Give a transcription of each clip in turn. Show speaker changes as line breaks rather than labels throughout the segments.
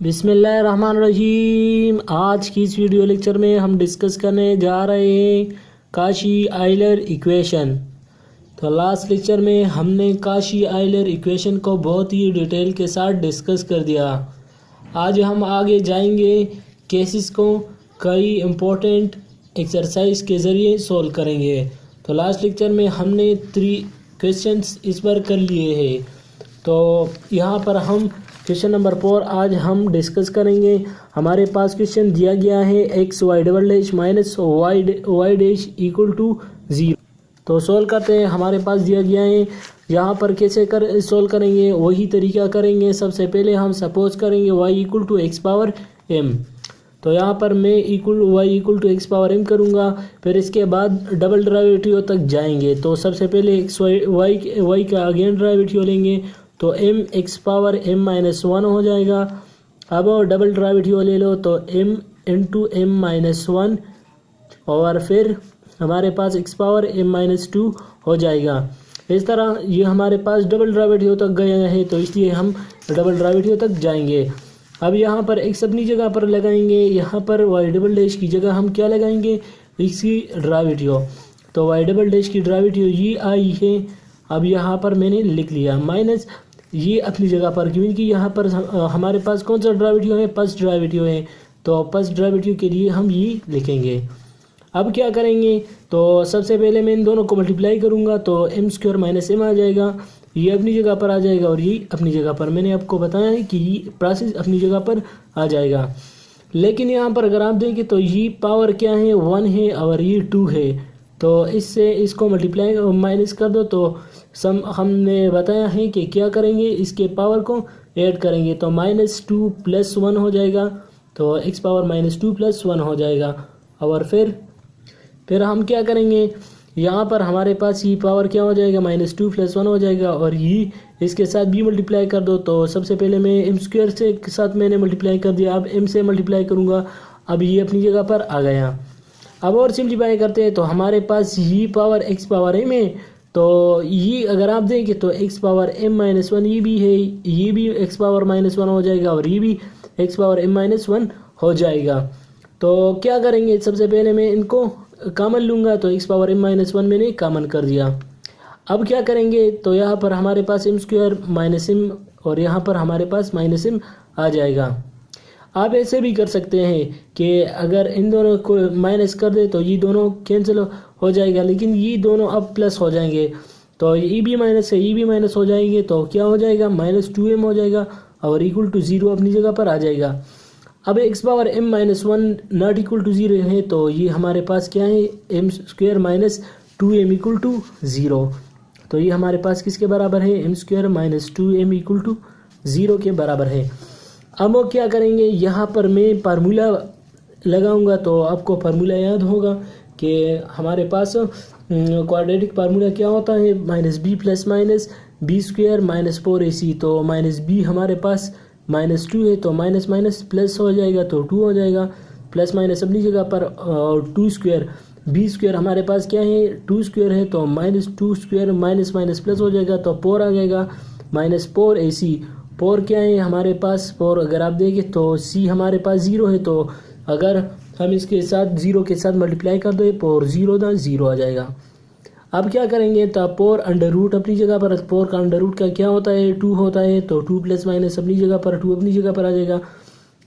बिस्मिल्लाहिर्रहमानिर्रहीम। आज की इस वीडियो लेक्चर में हम डिस्कस करने जा रहे हैं काशी आइलर इक्वेशन। तो लास्ट लेक्चर में हमने काशी आइलर इक्वेशन को बहुत ही डिटेल के साथ डिस्कस कर दिया। आज हम आगे जाएंगे, केसेस को कई इम्पोर्टेंट एक्सरसाइज के ज़रिए सॉल्व करेंगे। तो लास्ट लेक्चर में हमने 3 क्वेश्चंस इस बार कर लिए हैं। तो यहाँ पर हम क्वेश्चन नंबर 4 आज हम डिस्कस करेंगे। हमारे पास क्वेश्चन दिया गया है x y double dash minus y dash equal to 0। तो सॉल्व करते हैं। हमारे पास दिया गया है, यहाँ पर कैसे सॉल्व करेंगे वही तरीका करेंगे। सबसे पहले हम सपोज करेंगे y equal to x power m। तो यहाँ पर मैं y equal to x power m करूँगा, फिर इसके बाद डबल डेरिवेटिव तक जाएंगे। तो सबसे पहले y का अगेन डेरिवेटिव लेंगे, तो m x power m minus 1 हो जाएगा। अब डबल डेरिवेटिव ले लो तो m इंटू m माइनस 1, और फिर हमारे पास x पावर m माइनस 2 हो जाएगा। इस तरह ये हमारे पास डबल डेरिवेटिव तक गया है, तो इसलिए हम डबल डेरिवेटिव तक जाएंगे। अब यहाँ पर x अपनी जगह पर लगाएंगे, यहाँ पर y डबल डैश की जगह हम क्या लगाएंगे, इसकी डेरिवेटिव। तो y डबल डैश की डेरिवेटिव ये आई है। अब यहाँ पर मैंने लिख लिया माइनस ये अपनी जगह पर, क्योंकि यहाँ पर हमारे पास कौन सा डेरिवेटिव है, फर्स्ट डेरिवेटिव है। तो फर्स्ट डेरिवेटिव के लिए हम ये लिखेंगे। अब क्या करेंगे, तो सबसे पहले मैं इन दोनों को मल्टीप्लाई करूँगा, तो m स्क्वायर माइनस m आ जाएगा। ये अपनी जगह पर आ जाएगा और ये अपनी जगह पर। मैंने आपको बताया है कि ये प्रोसेस अपनी जगह पर आ जाएगा। लेकिन यहाँ पर अगर आप देखें तो ये पावर क्या है, 1 है और ये 2 है। तो इससे इसको मल्टीप्लाई माइनस कर दो, तो हमने बताया है कि क्या करेंगे, इसके पावर को ऐड करेंगे। तो माइनस 2 प्लस 1 हो जाएगा, तो एक्स पावर माइनस 2 प्लस 1 हो जाएगा। और फिर हम क्या करेंगे, यहाँ पर हमारे पास ये पावर क्या हो जाएगा, माइनस 2 प्लस 1 हो जाएगा। और ये इसके साथ भी मल्टीप्लाई कर दो, तो सबसे पहले मैं m स्क्वायर से के साथ मैंने मल्टीप्लाई कर दिया, अब m से मल्टीप्लाई करूँगा। अब ये अपनी जगह पर आ गया। अब और सिंप्लीफाई करते हैं, तो हमारे पास ये पावर x पावर m है। तो ये अगर आप देखें तो x पावर m माइनस 1 ये भी है, ये भी x पावर माइनस 1 हो जाएगा और ये भी x पावर m माइनस 1 हो जाएगा। तो क्या करेंगे, सबसे पहले मैं इनको कॉमन लूँगा, तो x पावर m माइनस 1 मैंने कॉमन कर दिया। अब क्या करेंगे, तो यहाँ पर हमारे पास m स्क्वायर माइनस m और यहाँ पर हमारे पास माइनस m आ जाएगा। आप ऐसे भी कर सकते हैं कि अगर इन दोनों को माइनस कर दे तो ये दोनों कैंसिल हो जाएगा, लेकिन ये दोनों अब प्लस हो जाएंगे। तो ये भी माइनस है, ये भी माइनस हो जाएंगे, तो क्या हो जाएगा, माइनस 2m हो जाएगा और इक्वल टू 0 अपनी जगह पर आ जाएगा। अब x power m minus 1 not equal to 0 है, तो ये हमारे पास क्या है, m square minus 2m equal to 0। तो ये हमारे पास किसके बराबर है, m square minus 2m equal to 0 के बराबर है। अब वो क्या करेंगे, यहाँ पर मैं फार्मूला लगाऊंगा। तो आपको फार्मूला याद होगा कि हमारे पास क्वाड्रेटिक फार्मूला क्या होता है, minus b plus minus b square minus 4ac। तो माइनस बी हमारे पास माइनस 2 है, तो माइनस माइनस प्लस हो जाएगा, तो 2 हो जाएगा। प्लस माइनस अपनी जगह पर, और 2 स्क्वायर बी स्क्वायर हमारे पास क्या है, 2 स्क्वायर है, तो minus 2 square minus minus plus हो जाएगा, तो 4 आ जाएगा। माइनस 4ac, 4 क्या है हमारे पास, 4 अगर आप देखें तो c हमारे पास 0 है, तो अगर हम इसके साथ 0 के साथ मल्टीप्लाई कर दो, 4 0 आ जाएगा। अब क्या करेंगे, तो 4 अंडर रूट अपनी जगह पर, 4 का अंडर रूट का क्या होता है, 2 होता है, तो 2 प्लस माइनस अपनी जगह पर, 2 अपनी जगह पर आ जाएगा।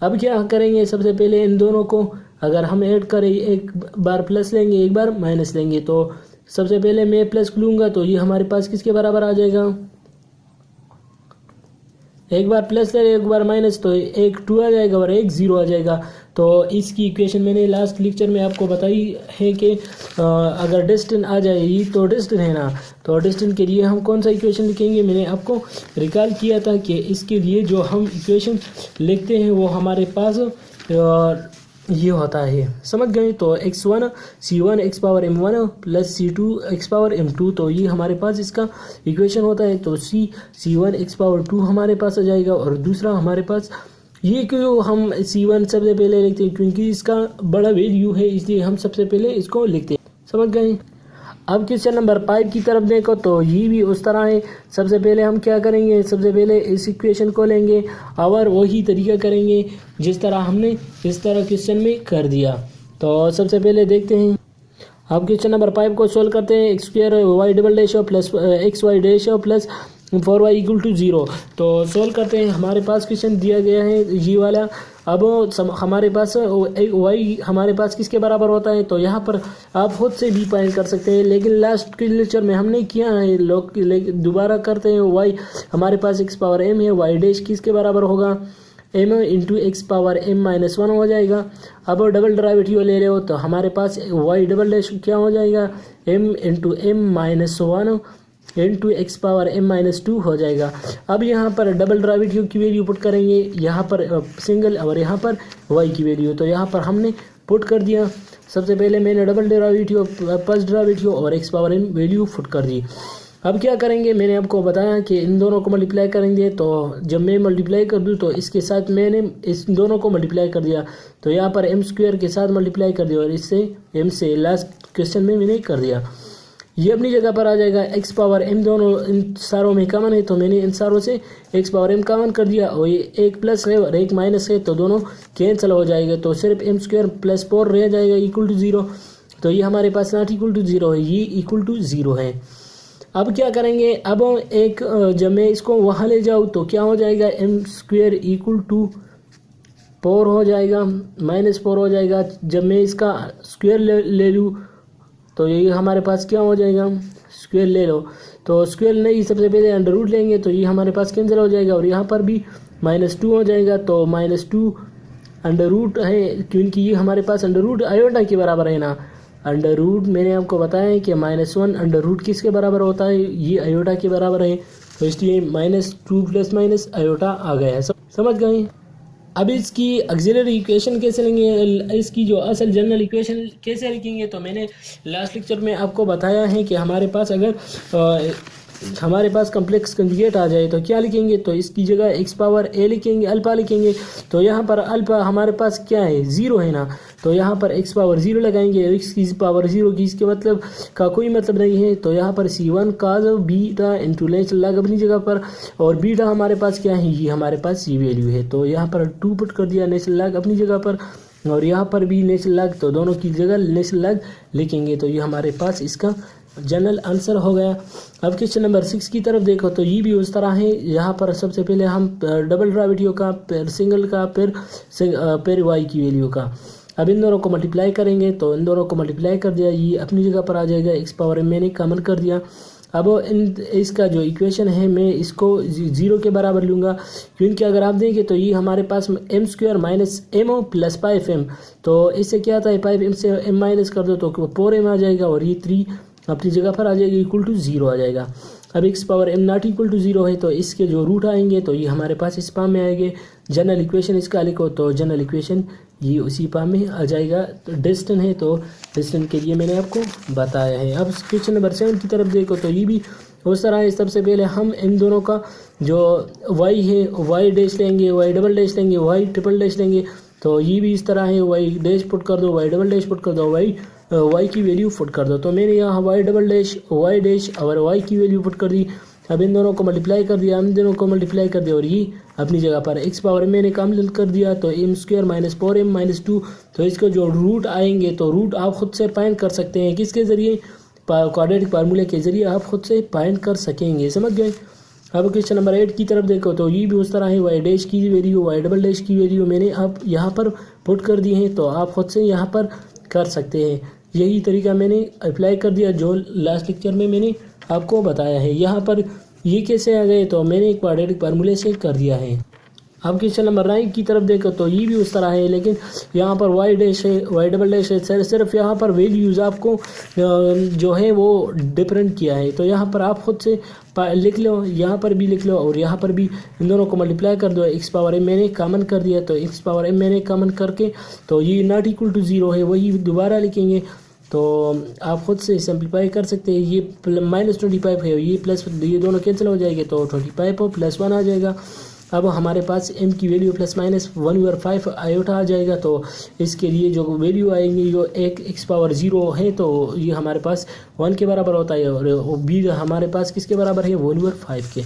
अब क्या करेंगे, सबसे पहले इन दोनों को अगर हम ऐड करें, एक बार प्लस लेंगे एक बार माइनस लेंगे। तो सबसे पहले मैं प्लस लूँगा, तो ये हमारे पास किसके बराबर आ जाएगा, एक बार प्लस ले एक बार माइनस, तो एक 2 आ जाएगा और एक 0 आ जाएगा। तो इसकी इक्वेशन मैंने लास्ट लेक्चर में आपको बताई है कि अगर डिस्टेंस आ जाए तो डिस्टेंस है ना, तो डिस्टेंस के लिए हम कौन सा इक्वेशन लिखेंगे, मैंने आपको रिकॉल किया था कि इसके लिए जो हम इक्वेशन लिखते हैं वो हमारे पास ये होता है, समझ गए। तो x1 c1 x power m1 plus c2 x power m2, तो ये हमारे पास इसका इक्वेशन होता है। तो c1 एक्स पावर 2 हमारे पास आ जाएगा। और दूसरा हमारे पास ये क्यों हम c1 सबसे पहले लिखते हैं, क्योंकि इसका बड़ा वैल्यू है, इसलिए हम सबसे पहले इसको लिखते हैं, समझ गए। अब क्वेश्चन नंबर 5 की तरफ देखो तो ये भी उस तरह है। सबसे पहले हम क्या करेंगे, सबसे पहले इस इक्वेशन को लेंगे और वही तरीका करेंगे जिस तरह हमने इस तरह क्वेश्चन में कर दिया। तो सबसे पहले देखते हैं, अब क्वेश्चन नंबर 5 को सोल्व करते हैं। X square y double dash plus x y dash plus 4y equal to 0। तो सोल्व करते हैं। हमारे पास क्वेश्चन दिया गया है ये वाला। अब हमारे पास वाई हमारे पास किसके बराबर होता है, तो यहाँ पर आप खुद से भी फाइंड कर सकते हैं, लेकिन लास्ट के लेक्चर में हमने किया है। लोग दोबारा करते हैं। वाई हमारे पास एक्स पावर एम है, वाई डैश किसके बराबर होगा, m into x power m minus 1 हो जाएगा। अब डबल डेरिवेटिव ले रहे हो तो हमारे पास वाई डबल डैश क्या हो जाएगा, m into m minus 1 into x power m minus 2 हो जाएगा। अब यहाँ पर डबल डेरिवेटिव की वैल्यू पुट करेंगे, यहाँ पर सिंगल और यहाँ पर वाई की वैल्यू, तो यहाँ पर हमने पुट कर दिया। सबसे पहले मैंने डबल डेरिवेटिव फर्स्ट डेरिवेटिव और x power m value put कर दी। अब क्या करेंगे, मैंने आपको बताया कि इन दोनों को मल्टीप्लाई करेंगे। तो जब मैं मल्टीप्लाई कर दूँ तो इसके साथ मैंने इस दोनों को मल्टीप्लाई कर दिया, तो यहाँ पर एम स्क्वायर के साथ मल्टीप्लाई कर दिया और इससे एम से लास्ट क्वेश्चन में मैंने कर दिया। ये अपनी जगह पर आ जाएगा। एक्स पावर एम दोनों इन सारों में कॉमन है, तो मैंने इन सारों से एक्स पावर एम कॉमन कर दिया और ये एक प्लस है और एक माइनस है, तो दोनों कैंसिल हो जाएगा। तो सिर्फ एम स्क्वायर प्लस 4 रह जाएगा इक्वल टू 0। तो ये हमारे पास नॉट इक्वल टू 0 है, ये इक्वल टू 0 है। अब क्या करेंगे, अब एक जब मैं इसको वहाँ ले जाऊँ तो क्या हो जाएगा, एम स्क्वायर इक्वल टू 4 हो जाएगा, माइनस 4 हो जाएगा। जब मैं इसका स्क्वायर ले लूँ तो ये हमारे पास क्या हो जाएगा, स्क्वायर ले लो तो स्क्वायर नहीं, सबसे पहले अंडर रूट लेंगे तो ये हमारे पास कैंसिल हो जाएगा और यहाँ पर भी -2 हो जाएगा। तो -2 अंडर रूट है, क्योंकि ये हमारे पास अंडर रूट आयोटा के बराबर है ना। अंडर रूट मैंने आपको बताया है कि -1 अंडर रूट किसके बराबर होता है, ये आयोटा के बराबर है, तो इसलिए -2 प्लस माइनस आयोटा आ गया है। समझ गए। अब इसकी ऑक्सिलरी इक्वेशन कैसे लेंगे, इसकी जो असल जनरल इक्वेशन कैसे लिखेंगे, तो मैंने लास्ट लेक्चर में आपको बताया है कि हमारे पास अगर हमारे पास कम्प्लेक्स कंजुगेट आ जाए तो क्या लिखेंगे, तो इसकी जगह एक्स पावर ए लिखेंगे, अल्फा लिखेंगे। तो यहाँ पर अल्फा हमारे पास क्या है, 0 है ना, तो यहाँ पर एक्स पावर 0 लगाएंगे। एक्स की पावर 0 की इसके मतलब का कोई मतलब नहीं है, तो यहाँ पर C1 काज बीटा इंटू नेचुरल लॉग अपनी जगह पर, और बीटा हमारे पास क्या है, ये हमारे पास ये वैल्यू है। तो यहाँ पर 2 पुट कर दिया, नेचुरल लॉग अपनी जगह पर और यहाँ पर भी नेचुरल लॉग, तो दोनों की जगह नेचुरल लॉग लिखेंगे। तो ये हमारे पास इसका जनरल आंसर हो गया। अब क्वेश्चन नंबर 6 की तरफ देखो तो ये भी उस तरह है। यहाँ पर सबसे पहले हम डबल डेरिवेटिव का, फिर सिंगल का, फिर वाई की वैल्यू का, अब इन दोनों को मल्टीप्लाई करेंगे। तो इन दोनों को मल्टीप्लाई कर दिया, ये अपनी जगह पर आ जाएगा, एक्स पावर मैंने कॉमन कर दिया। अब इसका जो इक्वेशन है मैं इसको 0 के बराबर लूँगा, क्योंकि अगर आप देखें तो ये हमारे पास M square minus M plus 5m, तो इससे क्या आता है, 5m से m माइनस कर दो तो 4m आ जाएगा और ये 3 अपनी जगह पर आ जाएगी, इक्वल टू 0 आ जाएगा। अब x power m not equal to 0 है, तो इसके जो रूट आएंगे तो ये हमारे पास इस फॉर्म में आएंगे। जनरल इक्वेशन इसका लिखो, तो जनरल इक्वेशन ये उसी फॉर्म में आ जाएगा। डिस्टेंस है तो डिस्टेंस के लिए मैंने आपको बताया है। अब क्वेश्चन नंबर 7 की तरफ देखो तो ये भी उस तरह है। सबसे पहले हम इन दोनों का जो y है, y डैश लेंगे, y डबल डैश लेंगे, y ट्रिपल डैश लेंगे। तो ये भी इस तरह है, y डैश पुट कर दो, y डबल डैश पुट कर दो, y की वैल्यू पुट कर दो। तो मैंने यहाँ y double dash, y dash और y की वैल्यू पुट कर दी। अब इन दोनों को मल्टीप्लाई कर दिया, इन दोनों को मल्टीप्लाई कर दिया और ये अपनी जगह पर एक्स पावर मैंने कॉमन कर दिया, तो M square minus 4m minus 2। तो इसको जो रूट आएंगे तो रूट आप खुद से फाइंड कर सकते हैं, किसके ज़रिए, क्वाड्रेटिक फार्मूले के ज़रिए आप खुद से फाइंड कर सकेंगे। समझ गए। अब क्वेश्चन नंबर 8 की तरफ देखो तो ये भी उस तरह है। वाई डैश की वैल्यू, वाई डबल डैश की वैल्यू मैंने आप यहाँ पर पुट कर दी है, तो आप खुद से यहाँ पर कर सकते हैं। यही तरीका मैंने अप्लाई कर दिया जो लास्ट लेक्चर में मैंने आपको बताया है। यहाँ पर ये कैसे आ गए, तो मैंने क्वाड्रेटिक फार्मूले से कर दिया है। अब क्वेश्चन नंबर 9 की तरफ देखो तो ये भी उस तरह है, लेकिन यहाँ पर वाई डैश है, वाई डबल डैश है, सिर्फ यहाँ पर वैल्यूज़ आपको जो है वो डिफरेंट किया है। तो यहाँ पर आप खुद से लिख लो, यहाँ पर भी लिख लो और यहाँ पर भी इन दोनों को मल्टीप्लाई कर दो। एक्स पावर एम मैंने कॉमन कर दिया, तो एक्स पावर एम मैंने कॉमन करके तो ये नॉट इक्वल टू 0 है, वही दोबारा लिखेंगे। तो आप खुद से सिंप्लीफाई कर सकते हैं। ये -25 है, ये प्लस, ये दोनों कैंसिल हो जाएंगे तो 25 और +1 आ जाएगा। अब हमारे पास m की वैल्यू प्लस माइनस 1/5 आयोटा आ जाएगा। तो इसके लिए जो वैल्यू आएंगी जो एक x पावर 0 है तो ये हमारे पास 1 के बराबर होता है और b हमारे पास किसके बराबर है 1/5 के।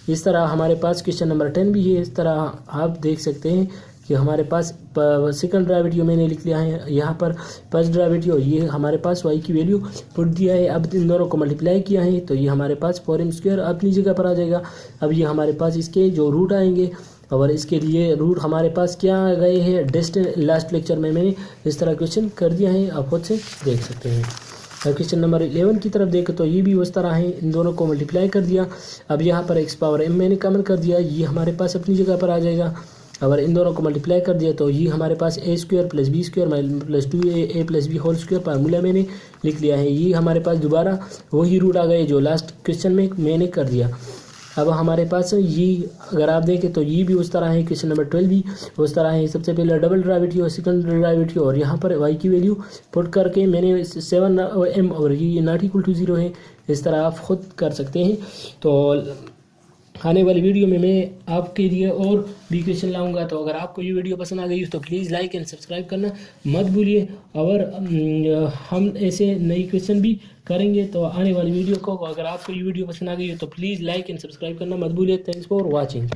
इस तरह हमारे पास क्वेश्चन नंबर 10 भी है। इस तरह आप देख सकते हैं कि हमारे पास सेकंड डेरिवेटिव मैंने लिख लिया है यहाँ पर, फर्स्ट डेरिवेटिव ये हमारे पास y की वैल्यू पुट दिया है। अब इन दोनों को मल्टीप्लाई किया है तो ये हमारे पास 4m² अपनी जगह पर आ जाएगा। अब ये हमारे पास इसके जो रूट आएंगे और इसके लिए रूट हमारे पास क्या आ गए हैं डिस्टेंस। लास्ट लेक्चर में मैंने इस तरह क्वेश्चन कर दिया है, आप खुद से देख सकते हैं। अब क्वेश्चन नंबर 11 की तरफ देखें तो ये भी उस तरह है, इन दोनों को मल्टीप्लाई कर दिया। अब यहाँ पर x पावर m मैंने कॉमन कर दिया, ये हमारे पास अपनी जगह पर आ जाएगा। अगर इन दोनों को मल्टीप्लाई कर दिया तो ये हमारे पास a² + b² plus 2a + b whole square formula मैंने लिख लिया है। ये हमारे पास दोबारा वही रूट आ गए जो लास्ट क्वेश्चन में मैंने कर दिया। अब हमारे पास ये अगर आप देखें तो ये भी उस तरह है, क्वेश्चन नंबर 12 भी उस तरह है। सबसे पहले डबल डेरिवेटिव और सेकंड डेरिवेटिव और यहाँ पर y की वैल्यू पुट करके मैंने 7m और ये नॉट इक्वल टू 0 है। इस तरह आप खुद कर सकते हैं। तो आने वाली वीडियो में मैं आपके लिए और भी क्वेश्चन लाऊंगा। तो अगर आपको ये वीडियो पसंद आ गई तो प्लीज़ लाइक एंड सब्सक्राइब करना मत भूलिए। और हम ऐसे नई क्वेश्चन भी करेंगे तो आने वाली वीडियो को, अगर आपको ये वीडियो पसंद आ गई हो तो प्लीज़ लाइक एंड सब्सक्राइब करना मत भूलिए। Thanks for watching.